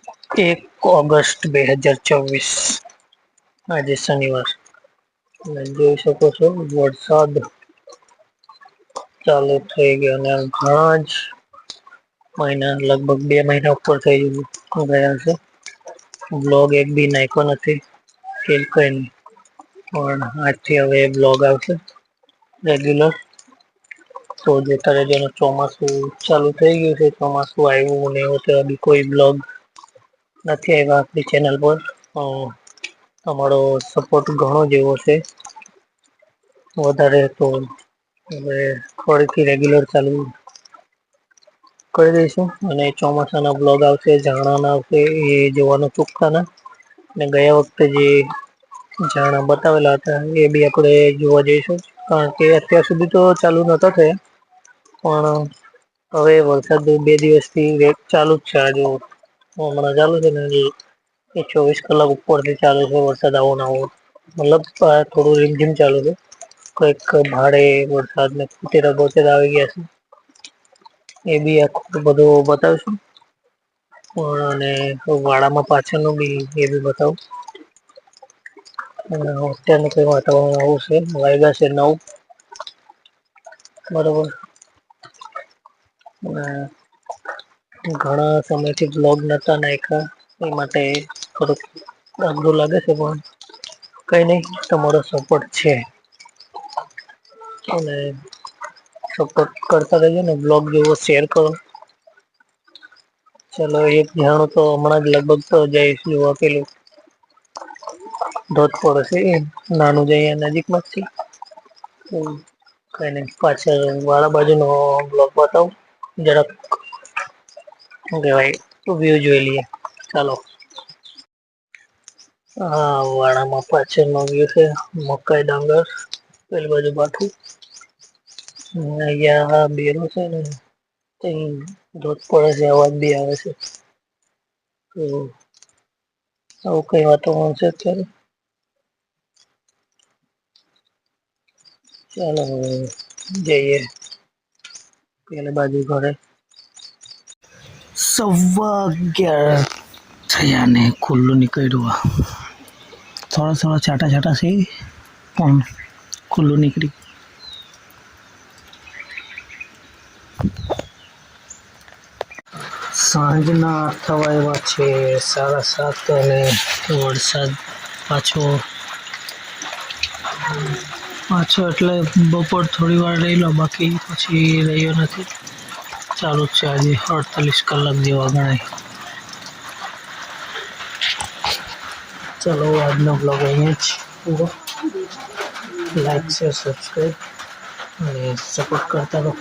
1 August 2024 આજે શનિવાર જોઈ શકો છો વરસાદ ચાલુ થઈ ગયો અને ઘણા જ મહિના લગભગ 2 મહિના ઉપર થઈ ગયા છે બ્લોગ એક બી નાખ્યો નથી કે કઈ નહી પણ આજથી હવે બ્લોગ આવશે રેગ્યુલર તો જોતા રહેજો ચોમાસું ચાલુ થઈ ગયું છે ચોમાસું આવ્યું ને એવું તો બી કોઈ બ્લોગ નથી આવ્યા આપણી ચેનલ પર તમારો સપોર્ટ ઘણો જેવો છે વધારે તો હવે ફરીથી રેગ્યુલર ચાલુ કરી દઈશું અને ચોમાસાના બ્લોગ આવશે ઝારણા આવશે એ જોવાનું ચૂકતા ના અને ગયા વખતે જે ઝારણા બતાવેલા હતા એ બી આપણે જોવા જઈશું કારણ કે અત્યાર સુધી તો ચાલુ નતા થયા પણ હવે વરસાદ 2 દિવસથી ચાલુ જ છે આજુ હમણાં ચાલુ છે ને એ 24 કલાક ઉપરથી ચાલુ છે વરસાદ આવો ને આવો મતલબ થોડું રીમઝીમ ચાલુ છે કઈક ભારે વરસાદ ને કુટેરા બોતેરા આવી ગયા છે એ બી આખું બધું બતાવશું અને વાડામાં પાછળનું બી એ બી બતાવું અત્યારનું કઈ વાતાવરણ આવું છે વાયગા છે 9 બરોબર ઘણા સમયથી બ્લોગ નતા નાખ્યા એ માટે થોડુંક અઘરું લાગે છે પણ કઈ નહી તમારો સપોર્ટ છે અને સપોર્ટ કરતા રહીએ ને બ્લોગ જેવો શેર કરો ચલો એક જાણું તો હમણાં જ લગભગ તો જઈશ જોવા પેલું ધોધ પડે છે એ નાનું જ અહીંયા નજીકમાં જ છે કઈ નઈ પાછળ વાળા બાજુ નો બ્લોગ બતાવું જરાક શું કેવાય વ્યુ જોઈ લઈએ ચાલો હા વાડામાં પાછળ વ્યુ છે મકાઈ ડાંગર પેલી બાજુ ભાઠું અહીંયા બેરું છે ને ધોધ પડે છે અવાજ બી આવે છે તો આવું કઈ વાતાવરણ છે અત્યારે ચાલો હવે જઈએ પેલી બાજુ ઘરે 11:15 થયા ને ખુલ્લું નીકળ્યું થોડા છાટા છાટા છે પણ ખુલ્લું નીકળી સાંજના થવા એવા છે 7:30 અને વરસાદ પાછો એટલે બપોર થોડી વાર રહેલો બાકી પછી રહ્યો નથી ચાલુ જ છે આજે 48 કલાક જેવા ગણાય ચલો આજનો બ્લોગ અહીંયા જ પૂરો લાઈક શેર સબસ્ક્રાઈબ અને સપોર્ટ કરતા રહો